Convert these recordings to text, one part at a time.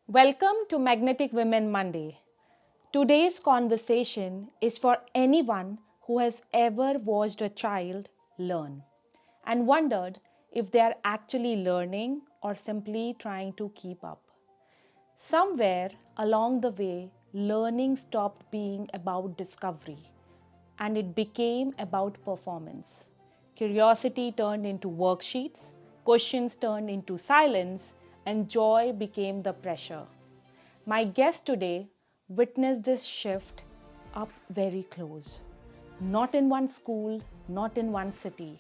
Welcome to Magnetic Women Monday. Today's conversation is for anyone who has ever watched a child learn and wondered if they are actually learning or simply trying to keep up. Somewhere along the way, learning stopped being about discovery and it became about performance. Curiosity turned into worksheets, questions turned into silence, and joy became the pressure. My guest today witnessed this shift up very close. Not in one school, not in one city,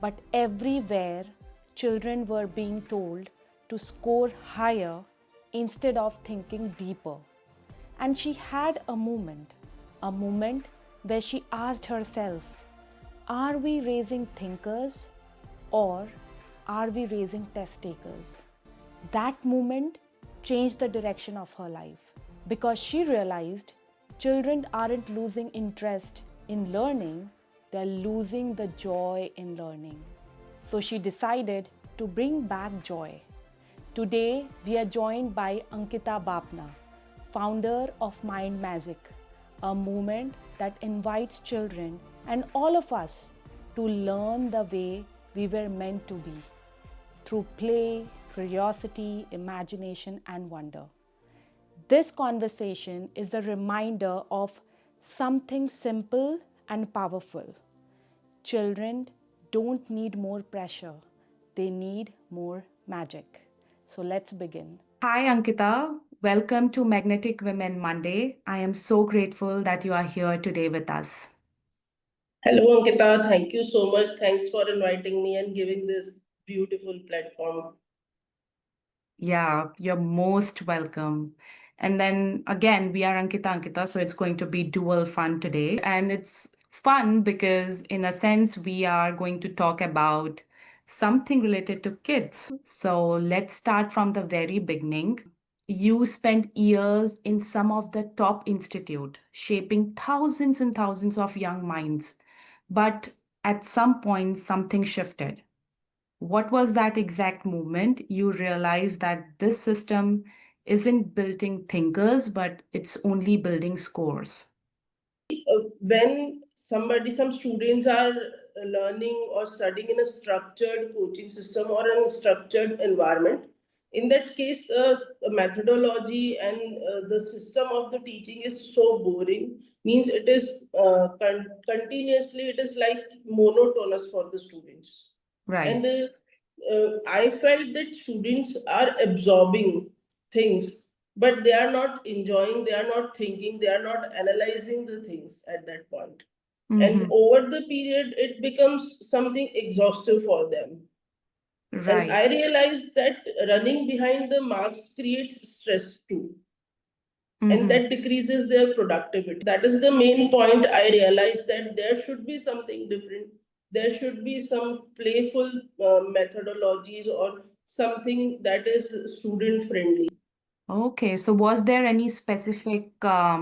but everywhere children were being told to score higher instead of thinking deeper. And she had a moment where she asked herself, are we raising thinkers or are we raising test takers? That moment changed the direction of her life because she realized children aren't losing interest in learning, they're losing the joy in learning. So she decided to bring back joy. Today, we are joined by Ankita Bapna, founder of Mind Magic, a movement that invites children and all of us to learn the way we were meant to be through play, curiosity, imagination, and wonder. This conversation is a reminder of something simple and powerful. Children don't need more pressure, they need more magic. So let's begin. Hi, Ankita. Welcome to Magnetic Women Monday. I am so grateful that you are here today with us. Hello, Ankita. Thank you so much. Thanks for inviting me and giving this beautiful platform. Yeah, you're most welcome. And then again, we are Ankita, so it's going to be dual fun today. And it's fun because, in a sense, we are going to talk about something related to kids. So let's start from the very beginning. You spent years in some of the top institute, shaping thousands and thousands of young minds. But at some point, something shifted. What was that exact moment you realized that this system isn't building thinkers, but it's only building scores? When some students are learning or studying in a structured coaching system or in a structured environment, in that case, the methodology and the system of the teaching is so boring. Means it is continuously, it is like monotonous for the students. Right. And I felt that students are absorbing things, but they are not enjoying, they are not thinking, they are not analyzing the things at that point. And Mm-hmm. over the period, it becomes something exhaustive for them. And Right. I realized that running behind the marks creates stress too, and Mm-hmm. that decreases their productivity. That is the main point. I realized that there should be something different. There should be some playful methodologies or something that is student friendly. Okay, so was there any specific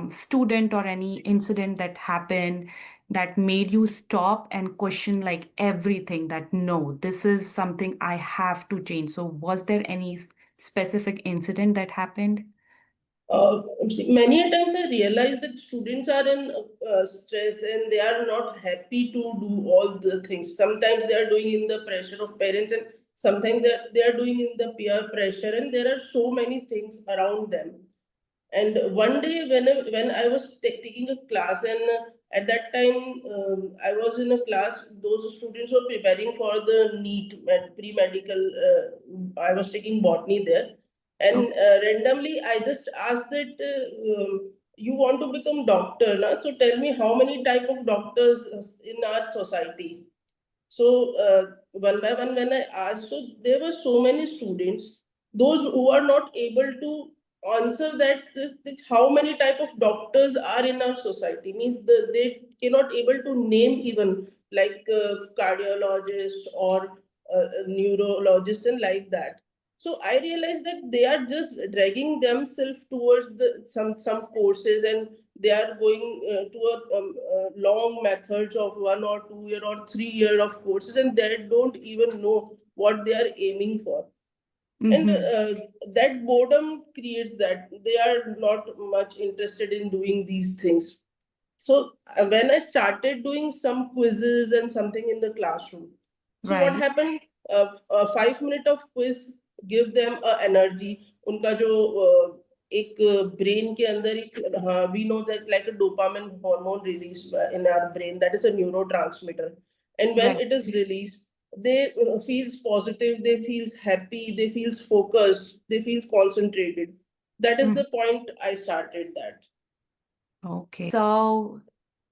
student or any incident that happened that made you stop and question like everything that no, this is something I have to change? So was there any specific incident that happened? Many a times I realize that students are in stress and they are not happy to do all the things. Sometimes they are doing in the pressure of parents, and sometimes they are doing in the peer pressure, and there are so many things around them. And one day when I was taking a class, and at that time I was in a class, those students were preparing for the NEET pre-medical. I was taking botany there, and randomly I just asked that you want to become doctor, na? So tell me how many type of doctors in our society. So one by one, when I asked, so there were so many students, those who are not able to answer that how many type of doctors are in our society. Means they cannot able to name even like cardiologist or neurologist and like that. So I realized that they are just dragging themselves towards the some courses, and they are going to a long methods of 1 or 2 year or 3 year of courses, and they don't even know what they are aiming for. And Mm-hmm. that boredom creates that they are not much interested in doing these things. So when I started doing some quizzes and something in the classroom, so what Right. happened? 5 minutes of quiz give them a energy. उनका जो एक brain के अंदर एक we know that like a dopamine hormone released in our brain, that is a neurotransmitter, and when Right. it is released, they feels positive, they feels happy, they feels focused, they feels concentrated. That is Mm. the point I started that. Okay. So,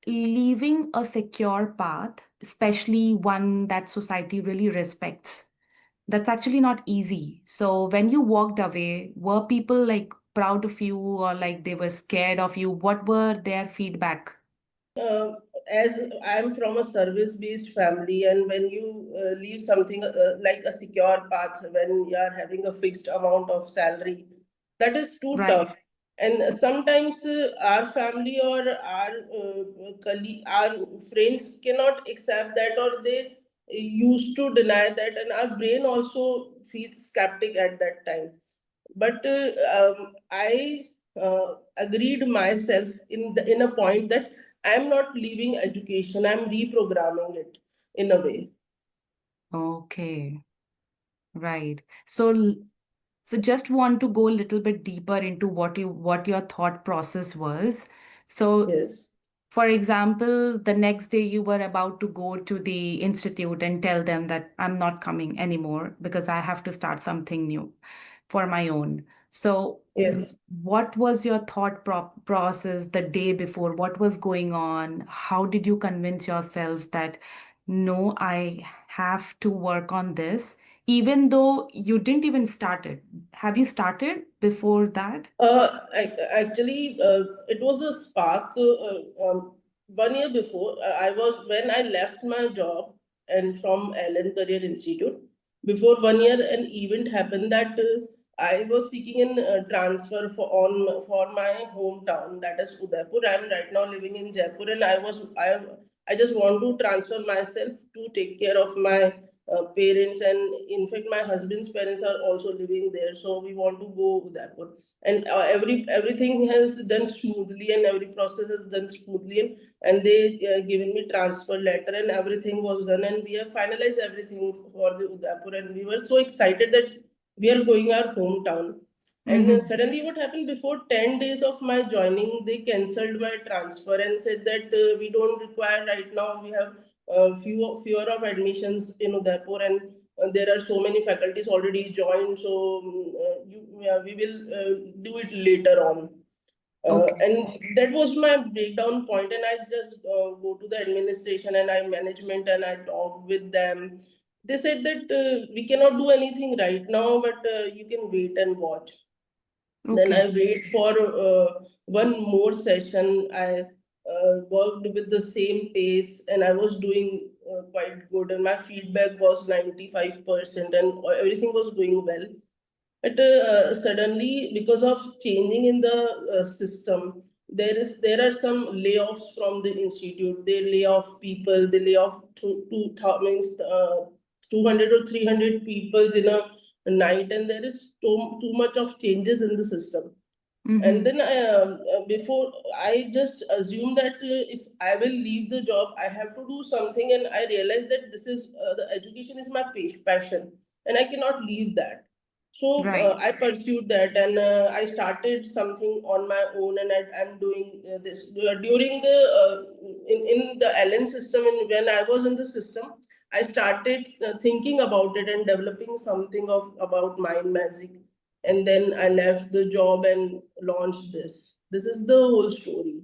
leaving a secure path, especially one that society really respects, that's actually not easy. So, when you walked away, were people like proud of you or like they were scared of you? What were their feedback? uh, as I'm from a service-based family, and when you leave something like a secure path, when you are having a fixed amount of salary, that is too Right. tough. And sometimes our family or our colleague, our friends cannot accept that, or they used to deny that, and our brain also feels skeptic at that time. But I agreed myself in a point that I'm not leaving education, I'm reprogramming it in a way. Okay. Right. So, so just want to go a little bit deeper into what your thought process was. So, Yes, for example, the next day you were about to go to the institute and tell them that I'm not coming anymore because I have to start something new for my own. So, yes. what was your thought process the day before? What was going on? How did you convince yourself that no, I have to work on this, even though you didn't even start it? Have you started before that? Actually, it was a spark. 1 year before, I was when I left my job and from Allen Career Institute. Before 1 year, an event happened that I was seeking an transfer for my hometown, that is Udaipur. I am right now living in Jaipur, and I just want to transfer myself to take care of my parents, and in fact my husband's parents are also living there, so we want to go Udaipur. And everything has done smoothly, and every process is done smoothly, and they given me transfer letter, and everything was done, and we have finalized everything for the Udaipur, and we were so excited that we are going our hometown. And Mm-hmm. suddenly what happened, before 10 days of my joining, they cancelled my transfer and said that we don't require right now, we have fewer of admissions in Udaipur, and there are so many faculties already joined, so we will do it later on. Okay. And that was my breakdown point, and I just go to the administration and I management, and I talk with them. They said that we cannot do anything right now, but you can wait and watch. Then Okay. I wait for one more session. I worked with the same pace, and I was doing quite good, and my feedback was 95%, and everything was going well. But suddenly, because of changing in the system, there are some layoffs from the institute. They lay off people. They lay off 200 or 300 people in a night, and there is too much of changes in the system. And Mm-hmm. then before, I just assume that if I will leave the job, I have to do something, and I realized that this is the education is my passion, and I cannot leave that. So Right. I pursued that, and I started something on my own, and I'm doing this during the in the Allen system. And when I was in the system, I started thinking about it and developing something of about mind magic, and then I left the job and launched this. This is the whole story.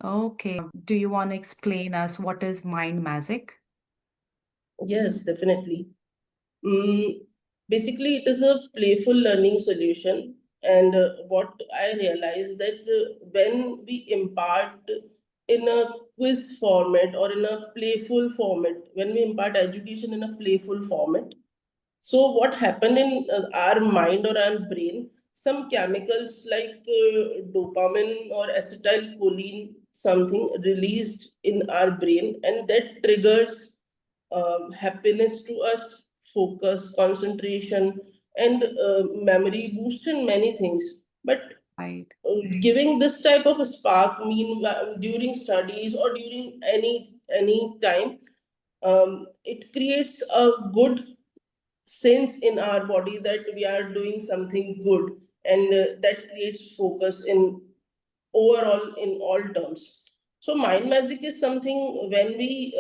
Okay. Do you want to explain us what is mind magic? Yes, definitely. Mm, Basically, it is a playful learning solution. And what I realized that when we impart in a quiz format or in a playful format, when we impart education in a playful format, so what happened in our mind or our brain? Some chemicals like dopamine or acetylcholine, something released in our brain, and that triggers happiness to us, focus, concentration. and memory boost and many things. But Right. giving this type of a spark meanwhile during studies or during any time, it creates a good sense in our body that we are doing something good, and that creates focus in overall in all terms. So mind magic is something when we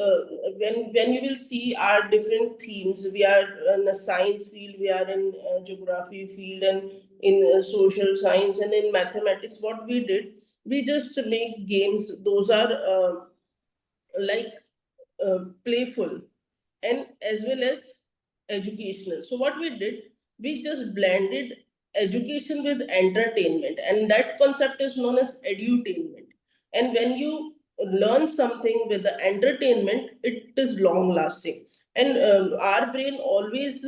when you will see our different themes. We are in a science field, we are in geography field, and in social science and in mathematics. What we did, we just make games. Those are like playful and as well as educational. So what we did, we just blended education with entertainment, and that concept is known as edutainment. And when you learn something with the entertainment, it is long lasting. And our brain always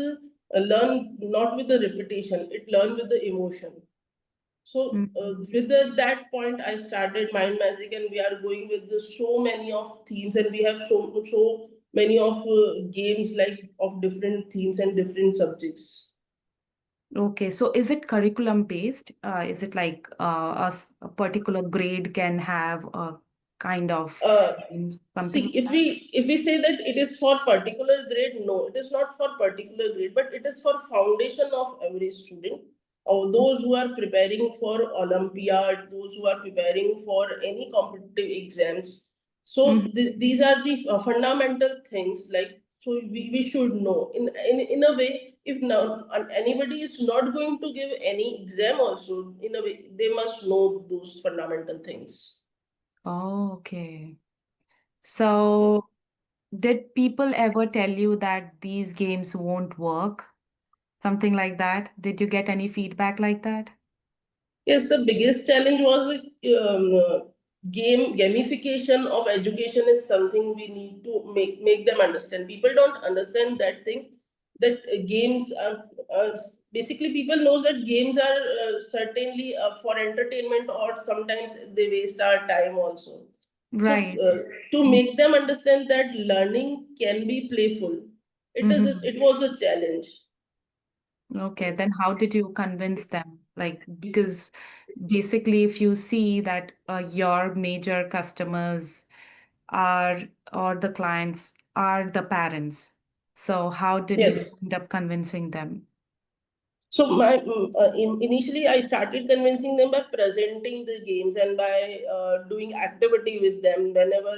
learn not with the repetition; it learn with the emotion. So Mhm. with that point, I started Mind Magic, and we are going with so many of themes, and we have so many of games like of different themes and different subjects. Okay, so is it curriculum based? Is it like a particular grade can have a kind of Uh, something See, like that? if we say that it is for particular grade, no, it is not for particular grade, but it is for foundation of every student. Or those who are preparing for Olympiad, those who are preparing for any competitive exams. So Mhm. these are the fundamental things. Like, so we should know in a way. If now anybody is not going to give any exam, also in a way they must know those fundamental things. Oh, okay. So, did people ever tell you that these games won't work? Something like that? Did you get any feedback like that? Yes, the biggest challenge was gamification of education is something we need to make them understand. People don't understand that thing, that games are basically, people knows that games are certainly for entertainment, or sometimes they waste our time also. So Right. to make them understand that learning can be playful, Mm-hmm. it was a challenge. Okay, then how did you convince them? Like, because basically, if you see that your major customers are, or the clients are the parents, so how did you Yes. end up convincing them? So initially I started convincing them by presenting the games and by doing activity with them whenever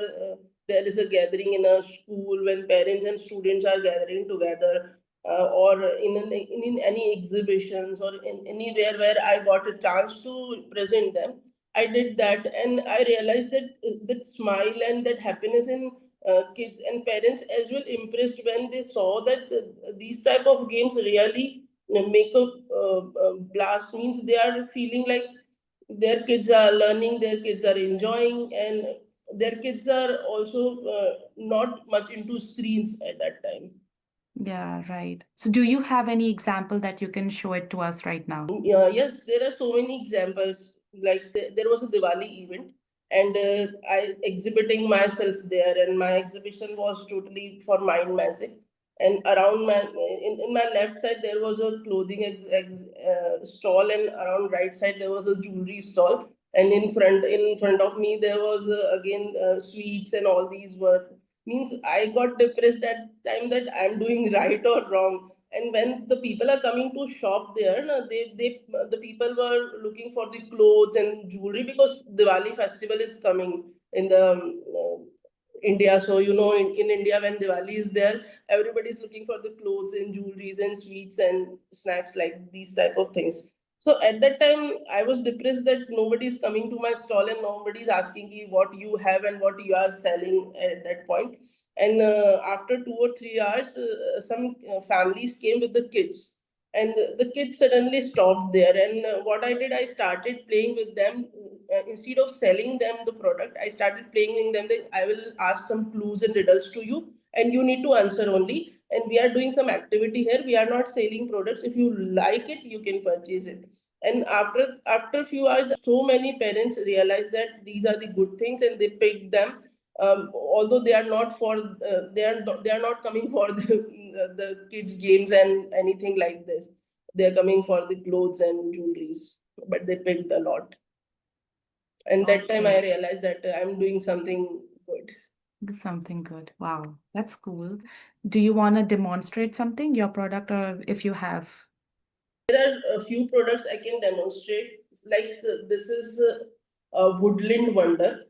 there is a gathering in a school, when parents and students are gathering together, or in any exhibitions, or in anywhere where I got a chance to present them. I did that, and I realized that that smile and that happiness in kids and parents as well impressed when they saw that these type of games really make a blast, means they are feeling like their kids are learning, their kids are enjoying, and their kids are also not much into screens at that time. Yeah, right. So, do you have any example that you can show it to us right now? Yeah, yes, there are so many examples. Like there was a Diwali event, and I exhibiting myself there, and my exhibition was totally for mind magic. And around my in my left side there was a clothing stall, and around right side there was a jewelry stall, and in front of me there was again sweets, and all these were, means I got depressed at time that I'm doing right or wrong. And when the people are coming to shop there, na, they the people were looking for the clothes and jewelry, because Diwali festival is coming in the India. So in India, when Diwali is there, everybody is looking for the clothes and jewelries and sweets and snacks, like these type of things. So at that time, I was depressed that nobody is coming to my stall and nobody is asking me what you have and what you are selling at that point. And after 2 or 3 hours, some families came with the kids, and the kids suddenly stopped there. And what I did, I started playing with them. Instead of selling them the product, I started playing with them that I will ask some clues and riddles to you, and you need to answer only. And we are doing some activity here. We are not selling products. If you like it, you can purchase it. And after a few hours, so many parents realized that these are the good things, and they picked them. Although they are not for they are not coming for the kids games and anything like this. they're coming for the clothes and jewelries, but they picked a lot. And that time I Okay. realized that I'm doing something good. Something good. Wow, that's cool. Do you want to demonstrate something, your product, or if you have? There are a few products I can demonstrate. Like this is a woodland wonder,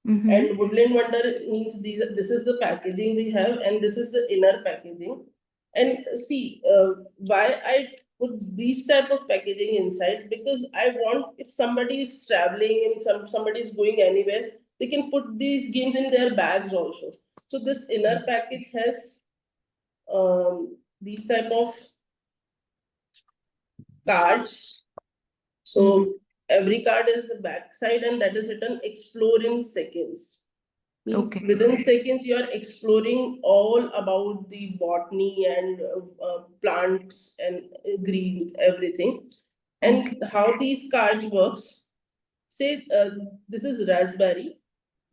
Mm-hmm. and woodland wonder means this is the packaging we have, and this is the inner packaging. And see, why I put these type of packaging inside, because I want, if somebody is traveling and somebody is going anywhere, they can put these games in their bags also. So this inner package has these type of cards. Mm-hmm. So every card is the back side, and that is written explore in seconds. Means Okay. within seconds you are exploring all about the botany and plants and greens, everything. Okay. And how these cards works. Say this is raspberry,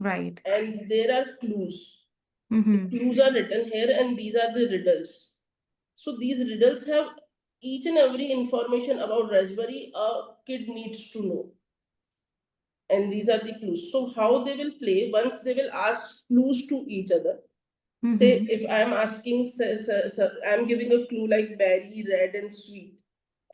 Right. and there are clues. The Mm-hmm. clues are written here, and these are the riddles. So these riddles have each and every information about raspberry a kid needs to know. And these are the clues. So how they will play, once they will ask clues to each other. Say Mm-hmm. if I'm asking, I'm giving a clue like berry, red and sweet,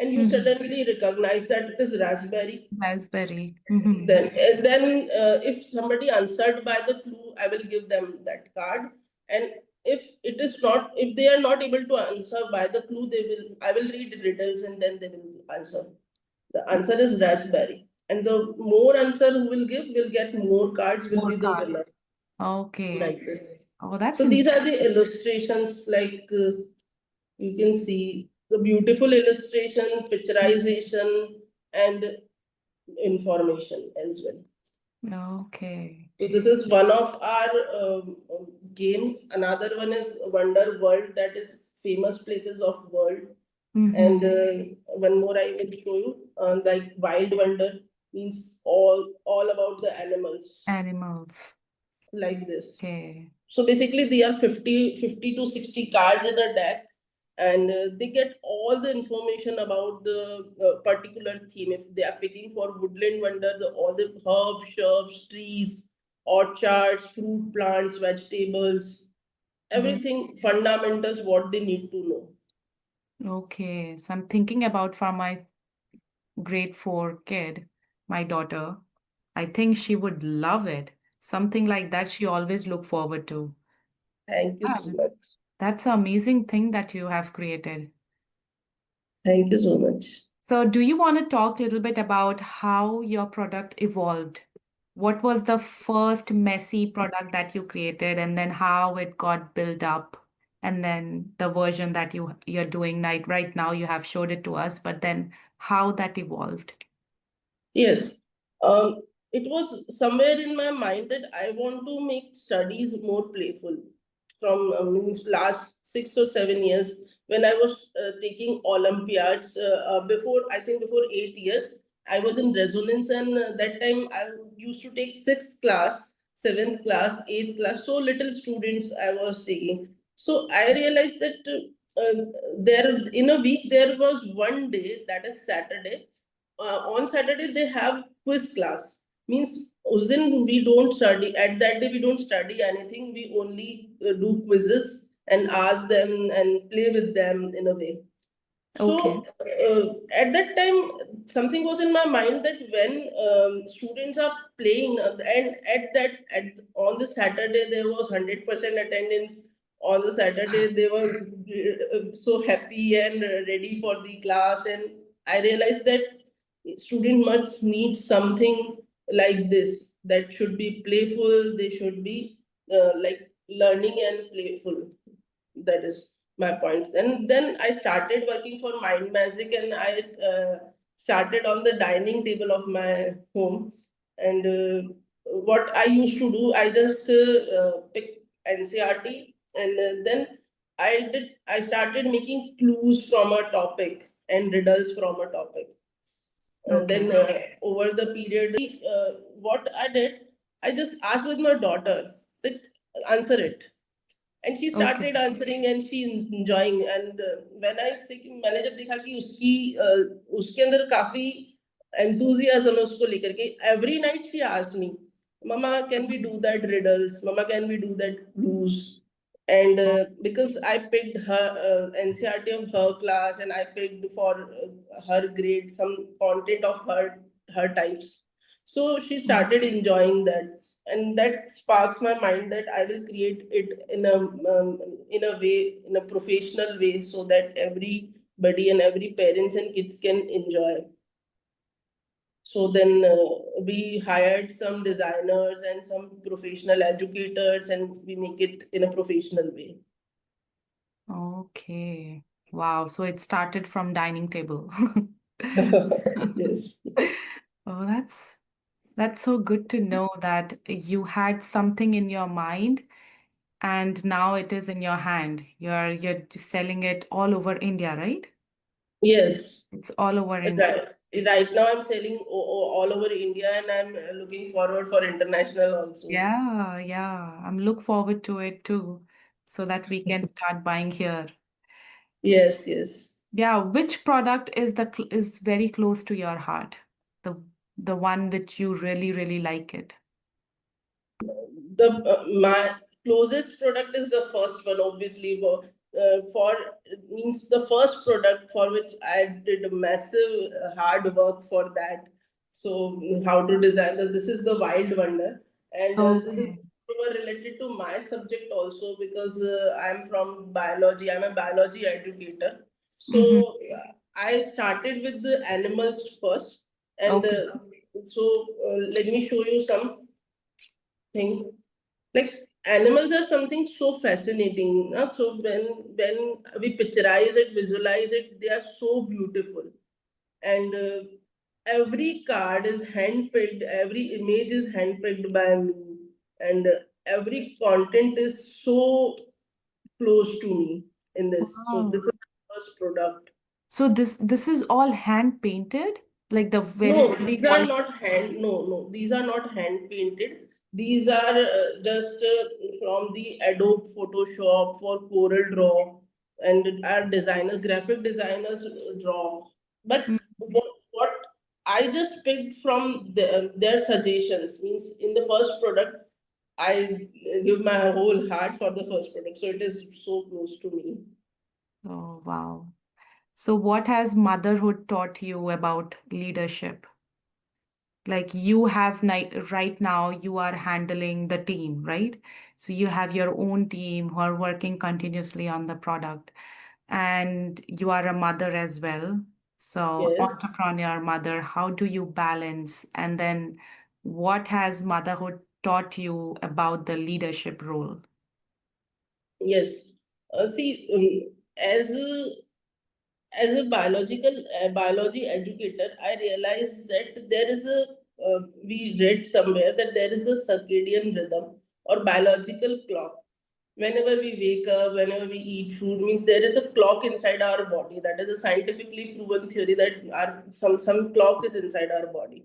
and you Mm-hmm. suddenly recognize that it is raspberry. Raspberry. Mm-hmm. Then if somebody answered by the clue, I will give them that card. And if it is not, if they are not able to answer by the clue, they will, I will read riddles and then they will answer. The answer is raspberry, and the more answer who will give will get more cards, will More be the cards. winner. Okay. Like this. Oh, that's So these are interesting. the illustrations, like you can see the beautiful illustration, picturization, and information as well. Okay. So this is one of our games. Another one is Wonder World, that is famous places of world. And Mm-hmm. one more I will show you, like Wild Wonder means all about the animals, Animals. like this. Okay. So basically, they are 50 to 60 cards in a deck, and they get all the information about the particular theme. If they are picking for Woodland Wonder, all the herbs, shrubs, trees, orchards, fruit plants, vegetables, Mm. everything fundamentals what they need to know. Okay. So I'm thinking about for my grade 4 kid, my daughter. I think she would love it. Something like that she always look forward to. Thank you Ah, so much. that's an amazing thing that you have created. Thank you so much. So, do you want to talk a little bit about how your product evolved? What was the first messy product that you created, and then how it got built up, and then the version that you're doing right now, you have showed it to us, but then how that evolved? Yes, it was somewhere in my mind that I want to make studies more playful. From means last 6 or 7 years, when I was taking Olympiads, before, I think before 8 years, I was in resonance, and that time I used to take sixth class, seventh class, eighth class. So little students I was taking. So I realized that there in a week there was one day, that is Saturday. On Saturday they have quiz class. Means us दिन we don't study at that day. We don't study anything. We only do quizzes and ask them and play with them in a way. Okay. So at that time, something was in my mind that when students are playing, and at on the Saturday there was 100% attendance. On the Saturday they were so happy and ready for the class, and I realized that student must need something like this, that should be playful. They should be like learning and playful. That is my point. And then I started working for Mind Magic, and I started on the dining table of my home. And what I used to do, I just pick NCRT, and then I started making clues from a topic and riddles from a topic. Then Okay. over the period, what I did, I just asked with my daughter that answer it. And she Okay. started answering and she enjoying. And when I say कि मैंने जब देखा कि उसके अंदर काफी enthusiasm है उसको लेकर के, every night she asked me, Mama, can we do that riddles? Mama, can we do that clues? And because I picked her NCRT of her class, and I picked for her grade some content of her types, so she started enjoying that, and that sparks my mind that I will create it in a way, in a professional way, so that everybody and every parents and kids can enjoy. So then we hired some designers and some professional educators, and we make it in a professional way. Okay. Wow. So it started from dining table. Yes. Oh, that's so good to know that you had something in your mind and now it is in your hand. You're just selling it all over India, right? Yes. It's all over India. Right. Right now, I'm selling all over India, and I'm looking forward for international also. Yeah, yeah. I'm look forward to it too, so that we can start buying here. Yes, yes. Yeah, which product is is very close to your heart? The the one which you really, really like it. The my closest product is the first one, obviously. For means the first product for which I did a massive hard work for that. So how to design this is the Wild Wonder, and this is Okay. related to my subject also, because I'm from biology. I'm a biology educator. Mm-hmm. So I started with the animals first, and Okay. let me show you something. Like, animals are something so fascinating. So when we picturize it, visualize it, they are so beautiful. And every card is handpicked, every image is handpicked by me, and every content is so close to me in this. So Wow. this is the first product. So this is all hand painted, like the very No, first these are quality. not hand. No, no, these are not hand painted. These are just from the Adobe Photoshop for Corel Draw, and our designers, graphic designers draw. But what I just picked from their suggestions means in the first product, I give my whole heart for the first product, so it is so close to me. Oh, wow. So what has motherhood taught you about leadership? Like you have right now, you are handling the team, right? So you have your own team who are working continuously on the product, and you are a mother as well. So Yes. entrepreneur, mother, how do you balance? And then what has motherhood taught you about the leadership role? Yes. See, as a biology educator, I realized that there is a we read somewhere that there is a circadian rhythm or biological clock. Whenever we wake up, whenever we eat food, means there is a clock inside our body. That is a scientifically proven theory that some clock is inside our body.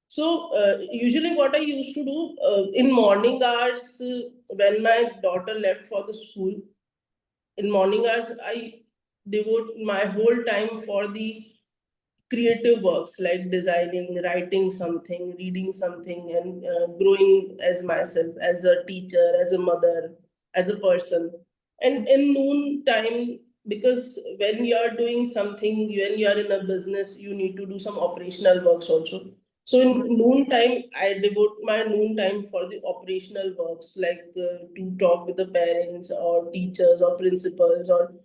So usually what I used to do in morning hours, when my daughter left for the school, in morning hours I devote my whole time for the creative works like designing, writing something, reading something, and growing as myself, as a teacher, as a mother, as a person. And in noon time, because when you are doing something, when you are in a business, you need to do some operational works also. So in noon time, I devote my noon time for the operational works, like to talk with the parents or teachers or principals or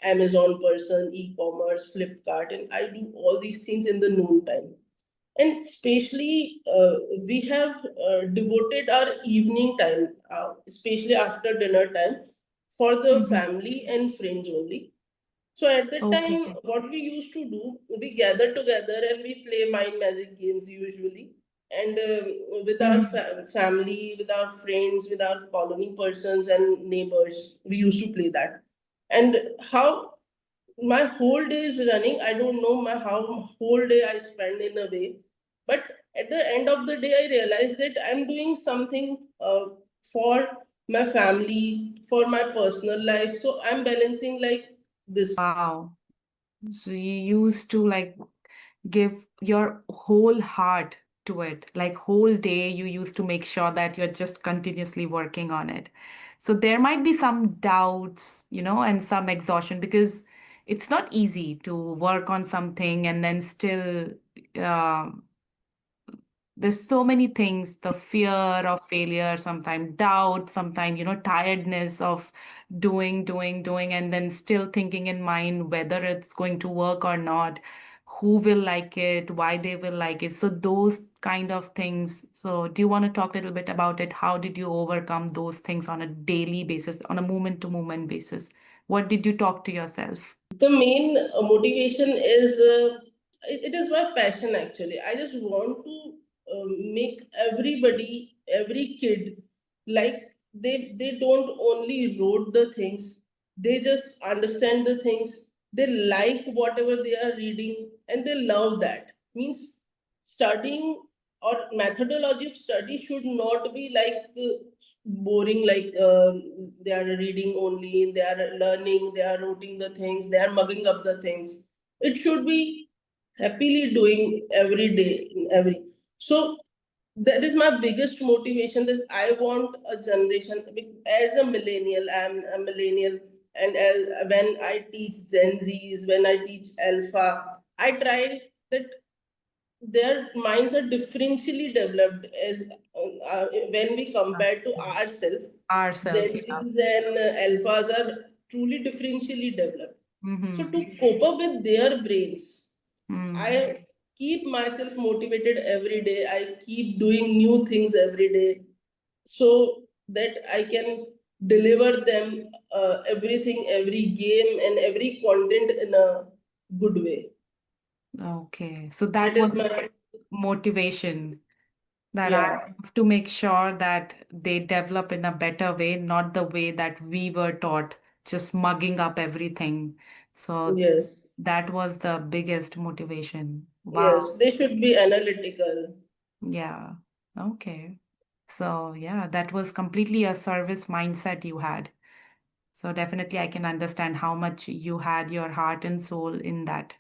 Amazon person, e-commerce, Flipkart, and I do all these things in the noon time. And especially, we have devoted our evening time, especially after dinner time, for the Mhm. family and friends only. So at that Okay. time, what we used to do, we gather together and we play mind magic games usually. And with our Mhm. family, with our friends, with our colony persons and neighbors, we used to play that. And how my whole day is running, I don't know my how whole day I spend in a way. But at the end of the day, I realize that I'm doing something for my family, for my personal life. So I'm balancing like this. Wow. So you used to like give your whole heart to it. Like whole day you used to make sure that you're just continuously working on it. So there might be some doubts, and some exhaustion because it's not easy to work on something and then still uh, there's so many things, the fear of failure, sometimes doubt, sometimes tiredness of doing and then still thinking in mind whether it's going to work or not, who will like it, why they will like it, so those kind of things. So do you want to talk a little bit about it? How did you overcome those things on a daily basis, on a moment to moment basis? What did you talk to yourself? The main motivation is it is my passion actually. I just want to make everybody, every kid, like they don't only wrote the things, they just understand the things, they like whatever they are reading, and they love that. Means studying or methodology of study should not be like boring, like they are reading only, they are learning, they are routing the things, they are mugging up the things. It should be happily doing every day in every. So that is my biggest motivation, that I want a generation. As a millennial, I'm a millennial, and as when I teach Gen Z's, when I teach Alpha, I try that their minds are differentially developed as when we compare to ourselves. Ourselves, Gen yeah. Z's and alphas are truly differentially developed. So Mm-hmm. to cope up with their brains, Mm. I keep myself motivated every day. I keep doing new things every day so that I can deliver them everything, every game and every content in a good way. Okay, so That that is was my, motivation, that I yeah, have to make sure that they develop in a better way, not the way that we were taught, just mugging up everything. So yes. that was the biggest motivation. Yes, Wow. they should be analytical. Yeah. Okay. So yeah, that was completely a service mindset you had. So definitely I can understand how much you had your heart and soul in that.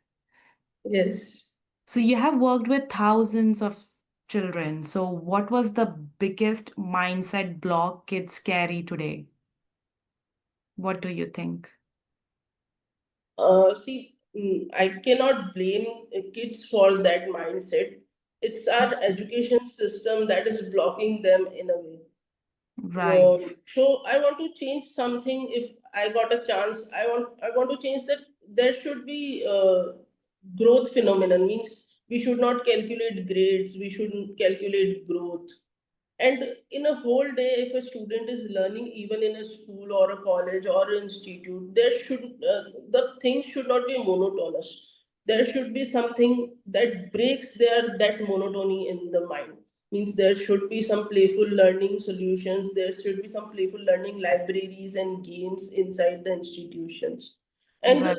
Yes. So you have worked with thousands of children. So what was the biggest mindset block kids carry today? What do you think? See, I cannot blame kids for that mindset. It's our education system that is blocking them in a way. Right. So I want to change something. If I got a chance, I want to change that. There should be growth phenomenon. Means we should not calculate grades. We shouldn't calculate growth. And in a whole day, if a student is learning, even in a school or a college or an institute, there should the things should not be monotonous. There should be something that breaks their that monotony in the mind. Means there should be some playful learning solutions. There should be some playful learning libraries and games inside the institutions. And Right.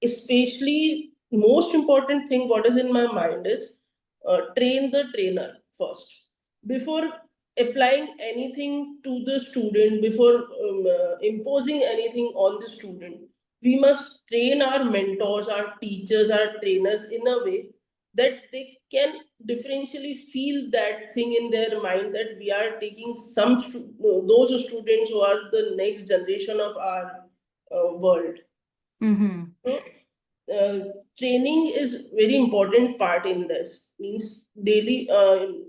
especially most important thing, what is in my mind is train the trainer first before applying anything to the student, before imposing anything on the student. We must train our mentors, our teachers, our trainers in a way that they can differentially feel that thing in their mind, that we are taking those students who are the next generation of our world. Mm-hmm. So uh, training is very important part in this. Means daily,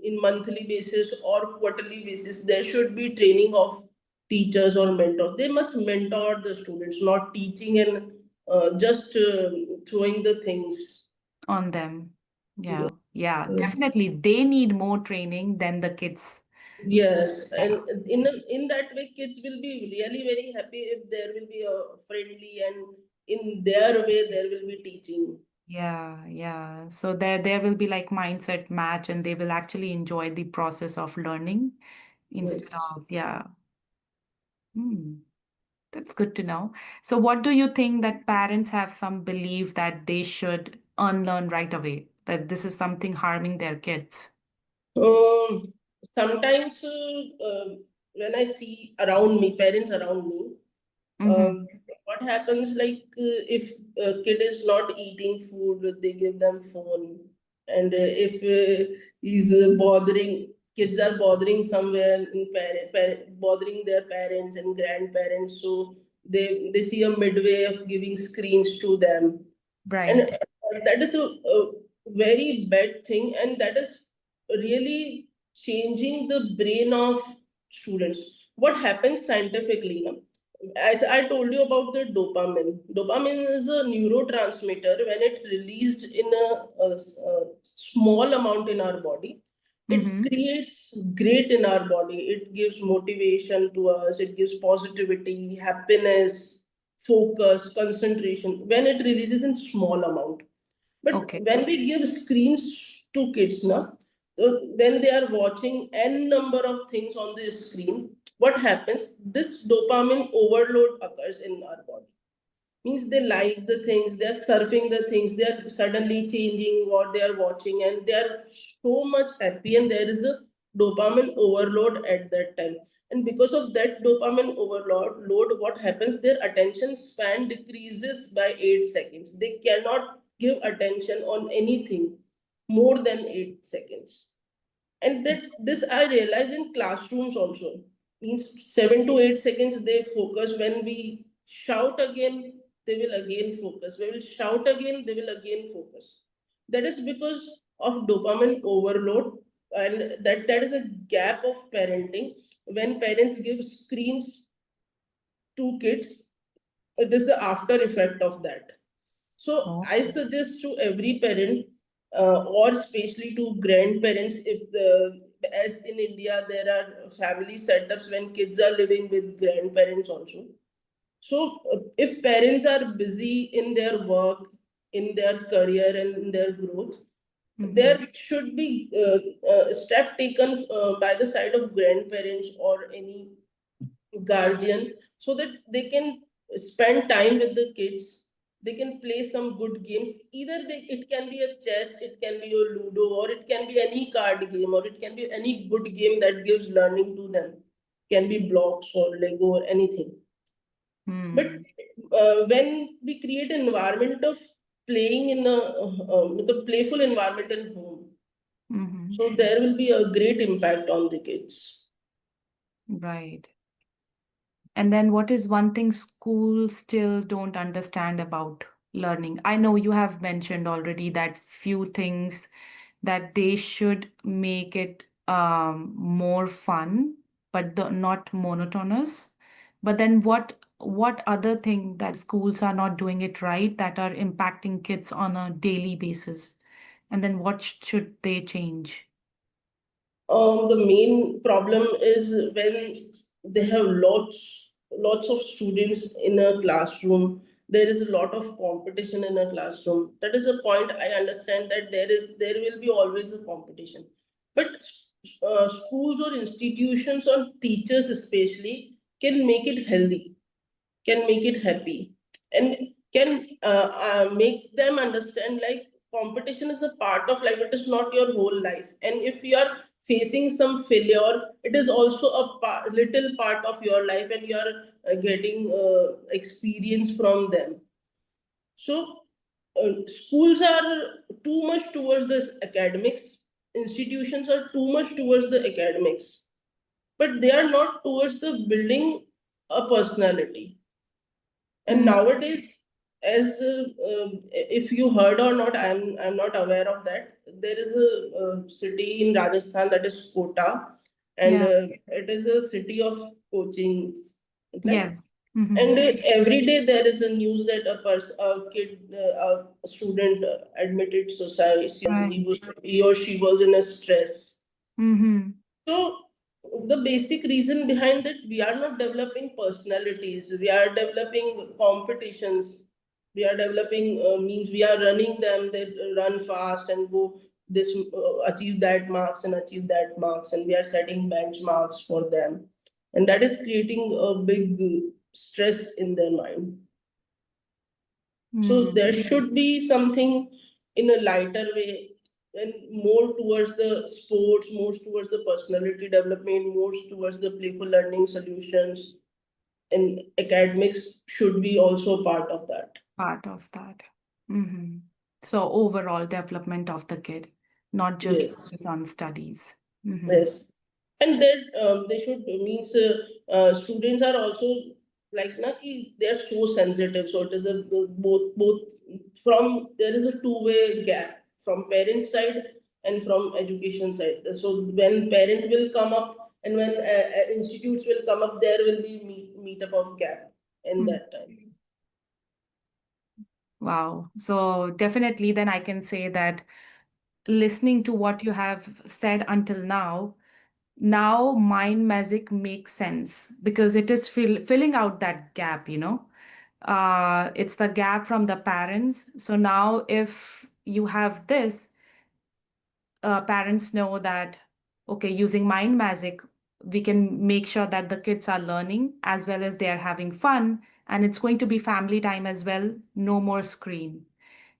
in monthly basis or quarterly basis, there should be training of teachers or mentors. They must mentor the students, not teaching and just throwing the things. On them. Yeah. Yeah, Yes. definitely. They need more training than the kids. Yes, Yeah. and in that way, kids will be really very happy if there will be a friendly, and in their way there will be teaching. Yeah, yeah. So there will be like mindset match and they will actually enjoy the process of learning instead Yes. of, yeah. Hmm. That's good to know. So what do you think that parents have some belief that they should unlearn right away, that this is something harming their kids? Um, Sometimes when I see around me, parents around me, Mm-hmm. what happens, like if a kid is not eating food, they give them phone. And if he's bothering, kids are bothering somewhere in bothering their parents and grandparents, so they see a midway of giving screens to them. And Right. that is a very bad thing, and that is really changing the brain of students. What happens scientifically now? As I told you about the dopamine is a neurotransmitter. When it released in a small amount in our body, it Mm-hmm. creates great in our body. It gives motivation to us, it gives positivity, happiness, focus, concentration when it releases in small amount. But Okay. when we give screens to kids now, when they are watching n number of things on the screen, what happens? This dopamine overload occurs in our body. Means they like the things, they are surfing the things, they are suddenly changing what they are watching, and they are so much happy, and there is a dopamine overload at that time. And because of that dopamine overload, what happens? Their attention span decreases by 8 seconds. They cannot give attention on anything more than 8 seconds. And that this I realize in classrooms also. Means 7 to 8 seconds they focus. When we shout again, they will again focus. We will shout again, they will again focus. That is because of dopamine overload. And that is a gap of parenting. When parents give screens to kids, it is the after effect of that. So Oh. I suggest to every parent, or especially to grandparents, if the as in India there are family setups when kids are living with grandparents also. So if parents are busy in their work, in their career, and in their growth, Mm-hmm. there should be a step taken by the side of grandparents or any guardian, so that they can spend time with the kids. They can play some good games. Either it can be a chess, it can be a ludo, or it can be any card game, or it can be any good game that gives learning to them. Can be blocks or Lego or anything. But Hmm. when we create an environment of playing in with a playful environment in home, Mm-hmm. so there will be a great impact on the kids. Right. And then what is one thing schools still don't understand about learning? I know you have mentioned already that few things that they should make it more fun, but not monotonous. But then what other thing that schools are not doing it right that are impacting kids on a daily basis? And then what should they change? The main problem is when they have lots of students in a classroom. There is a lot of competition in a classroom. That is a point. I understand that there will be always a competition, but schools or institutions or teachers especially can make it healthy, can make it happy, and can make them understand like competition is a part of life. It is not your whole life, and if you are facing some failure, it is also a little part of your life, and you are getting experience from them. So schools are too much towards this academics, institutions are too much towards the academics, but they are not towards the building a personality. And Hmm. nowadays, as if you heard or not, I'm not aware of that. There is a city in Rajasthan that is Kota, and Yeah. it is a city of coaching, like. Yes. Mm-hmm. And every day there is a news that a kid, a student admitted suicide. Right. He or she was in a stress. Mm-hmm. So the basic reason behind it, we are not developing personalities. We are developing competitions. We are developing means we are running them. They run fast and go this achieve that marks and achieve that marks, and we are setting benchmarks for them, and that is creating a big stress in their mind. So Mm. there should be something in a lighter way. and more towards the sports, more towards the personality development, more towards the playful learning solutions, and academics should be also part of that. Part of that. Hmm. So overall development of the kid, not just Yes. focus on studies. Hmm. Yes, and that they should means students are also like na ki they are so sensitive. So it is a both from there is a two-way gap from parent side and from education side. So when parent will come up and when institutes will come up, there will be meet up of gap in that time. Wow. So definitely then I can say that listening to what you have said until now mind magic makes sense because it is filling out that gap, it's the gap from the parents. So now if you have this, parents know that, okay, using mind magic, we can make sure that the kids are learning as well as they are having fun, and it's going to be family time as well, no more screen.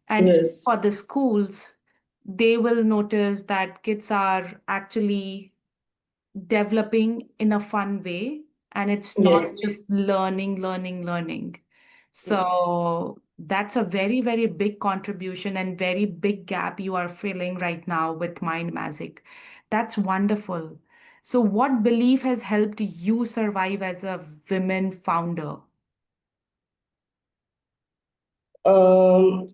And Yes, for the schools, they will notice that kids are actually developing in a fun way, and it's not yes, just learning. yes. So that's a very, very big contribution and very big gap you are filling right now with Mind Magic. That's wonderful. So, what belief has helped you survive as a women founder? Um,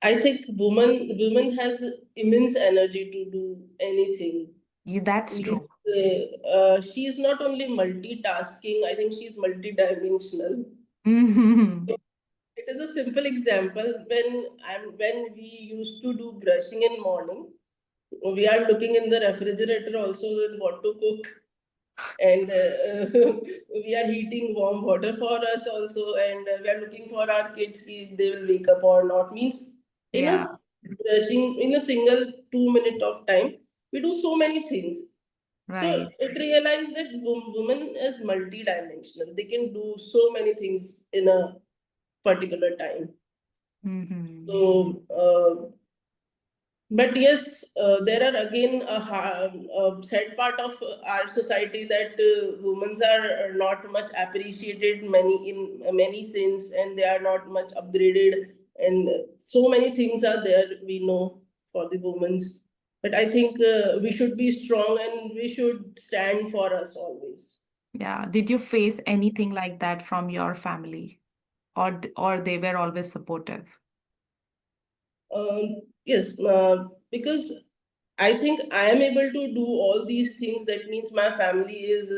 I think woman has immense energy to do anything. That's true. Means she is not only multitasking, I think she's multidimensional. Hmm. It is a simple example. When we used to do brushing in morning, we are looking in the refrigerator also with what to cook, and we are heating warm water for us also, and we are looking for our kids if they will wake up or not. Means in a Yeah, brushing in a single 2 minute of time, we do so many things. So right. it realized that women is multidimensional. They can do so many things in a particular time. Hmm. So, but yes, there are again a sad part of our society that women are not much appreciated many in many sins, and they are not much upgraded, and so many things are there we know for the women's. But I think we should be strong and we should stand for us always. Yeah. Did you face anything like that from your family, or they were always supportive? Yes, because I think I am able to do all these things. That means my family is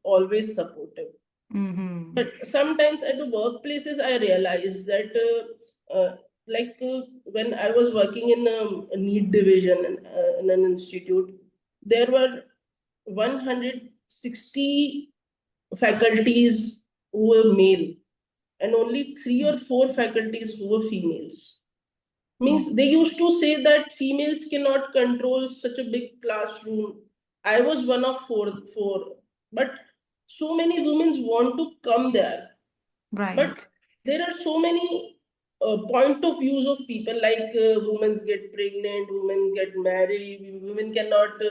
always supportive. Hmm. But sometimes at the workplaces, I realize that, when I was working in a NEET division in an institute, there were 160 faculties who were male and only three or four faculties who were females. Means they used to say that females cannot control such a big classroom. I was one of four, but so many women want to come there. But Right. there are so many point of views of people, like women get pregnant, women get married, women cannot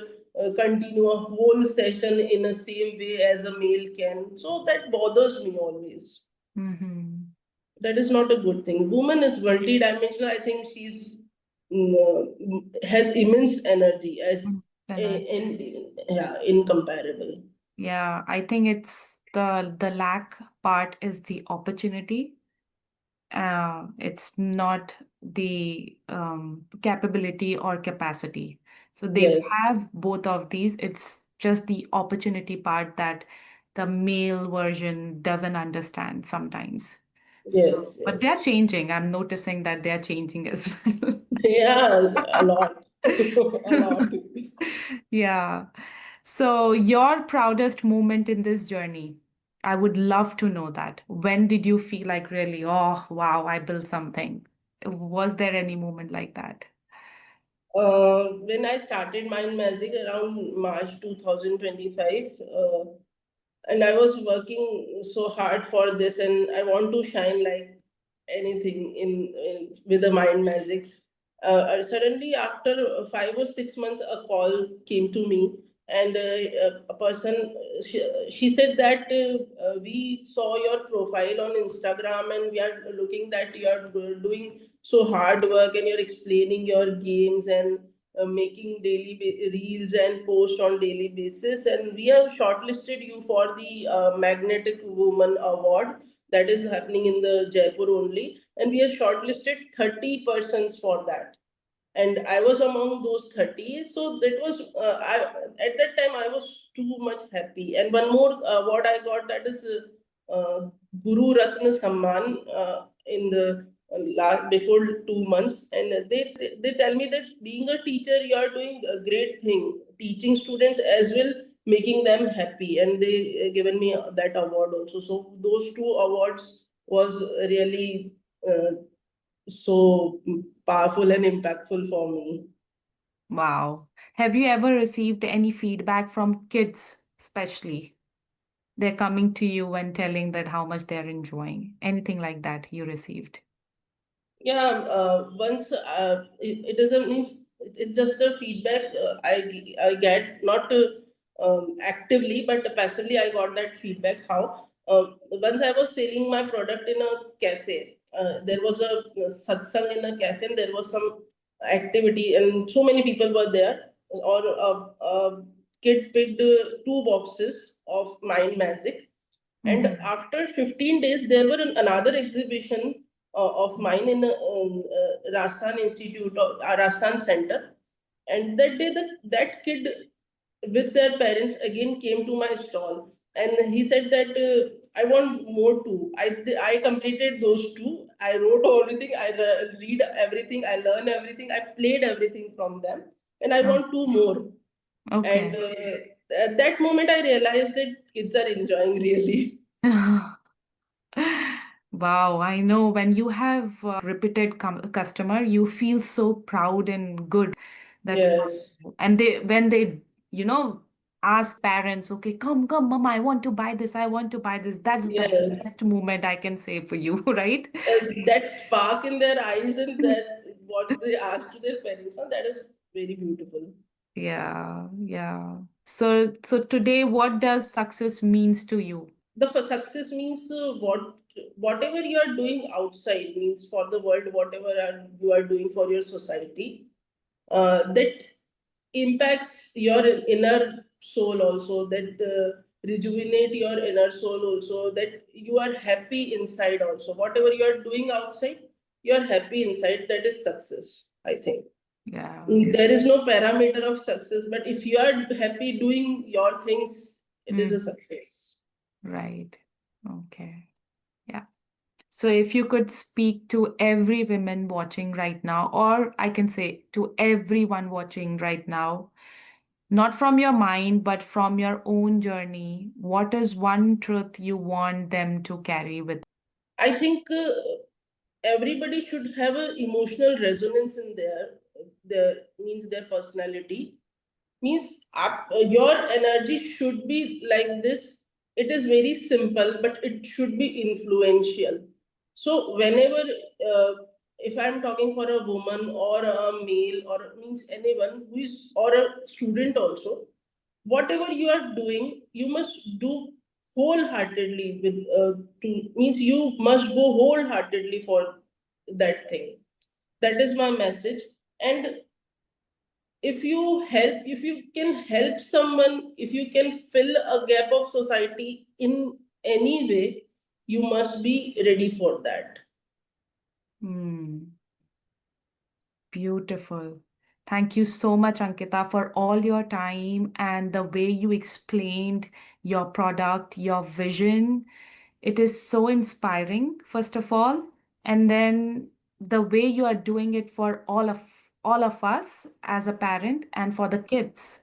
continue a whole session in the same way as a male can. So that bothers me always. Hmm. That is not a good thing. Woman is multi-dimensional. I think she's has immense energy as yeah, incomparable. Yeah, I think it's the lack part is the opportunity. It's not the capability or capacity. So they Yes, have both of these. It's just the opportunity part that the male version doesn't understand sometimes. So, yes, but they're yes. changing. I'm noticing that they're changing as well. Yeah, a lot, a lot. Yeah. So, your proudest moment in this journey, I would love to know that. When did you feel like really, oh, wow, I built something? Was there any moment like that? When I started Mind Magic around March 2025, and I was working so hard for this, and I want to shine like anything in with the Mind Magic. Suddenly after 5 or 6 months a call came to me, and a person, she said that we saw your profile on Instagram and we are looking that you are doing so hard work and you're explaining your games and making daily reels and post on daily basis, and we have shortlisted you for the Magnetic Woman Award that is happening in the Jaipur only, and we have shortlisted 30 persons for that, and I was among those 30. So that was at that time I was too much happy. And one more award I got, that is Guru Ratna Samman in the last before 2 months, and they tell me that being a teacher you are doing a great thing, teaching students as well, making them happy, and they given me that award also. So those two awards was really so powerful and impactful for me. Wow. Have you ever received any feedback from kids, especially? They're coming to you and telling that how much they're enjoying. Anything like that you received? Yeah, once it doesn't mean it's just a feedback I get, not actively but passively. I got that feedback. How once I was selling my product in a cafe. There was a satsang in a cafe, and there was some activity, and so many people were there. Or a kid picked two boxes of mind magic, and Mm-hmm. after 15 days, there were another exhibition of mine in Rajasthan Institute, or Rajasthan Center. And that day, that kid with their parents again came to my stall, and he said that I want more too. I completed those two. I wrote everything. I read everything. I learn everything. I played everything from them, and I Oh, want two more. And okay. at that moment, I realized that kids are enjoying really. Wow, I know when you have repeated customer, you feel so proud and good that Yes. wow. And they when they, you know, ask parents, okay, come, come, mama, I want to buy this, I want to buy this. That's the Yes. best moment I can say for you, right? That spark in their eyes and that what they ask to their parents, that is very beautiful. Yeah, yeah. So today, what does success means to you? The success means whatever you are doing outside means for the world, whatever you are doing for your society, that impacts your inner soul also, that rejuvenate your inner soul also, that you are happy inside also. Whatever you are doing outside, you are happy inside. That is success, I think. Yeah. There is no parameter of success, but if you are happy doing your things, it is a Mm, success. right. Okay. Yeah. So if you could speak to every woman watching right now, or I can say to everyone watching right now, not from your mind, but from your own journey, what is one truth you want them to carry with? I think everybody should have an emotional resonance in their means their personality, means your energy should be like this. It is very simple, but it should be influential. So whenever if I'm talking for a woman or a male or means anyone who is, or a student also, whatever you are doing you must do wholeheartedly with to means you must go wholeheartedly for that thing. That is my message. And if you can help someone, if you can fill a gap of society in any way, you must be ready for that. Hmm. Beautiful. Thank you so much, Ankita, for all your time and the way you explained your product, your vision. It is so inspiring, first of all, and then the way you are doing it for all of us as a parent and for the kids.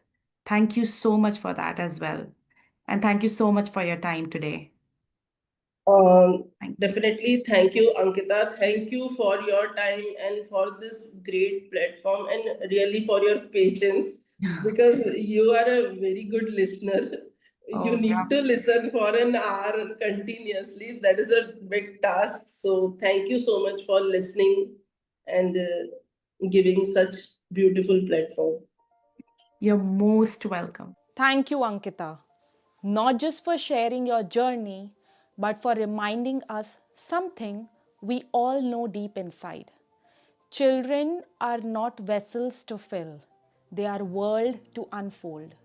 Thank you so much for that as well. And thank you so much for your time today. Um, Thank you. Definitely. Thank you, Ankita. Thank you for your time and for this great platform, and really for your patience, because you are a very good listener. You Oh, need yeah. to listen for an hour continuously. That is a big task. So thank you so much for listening, and giving such beautiful platform. You're most welcome. Thank you, Ankita, not just for sharing your journey, but for reminding us something we all know deep inside. Children are not vessels to fill, they are world to unfold.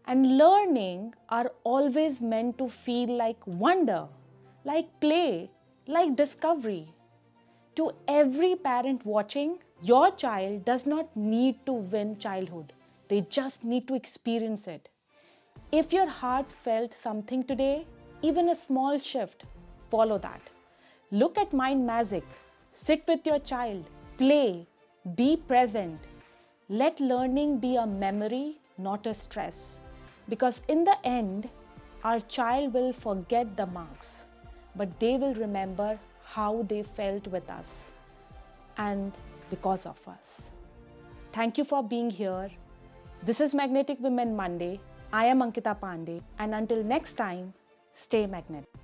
And learning are always meant to feel like wonder, like play, like discovery. To every parent watching, your child does not need to win childhood. They just need to experience it. If your heart felt something today, even a small shift, follow that. Look at Mind Magic. Sit with your child. Play. Be present. Let learning be a memory, not a stress. Because in the end, our child will forget the marks, but they will remember how they felt with us and because of us. Thank you for being here. This is Magnetic Women Monday. I am Ankita Pandey, and until next time, stay magnetic.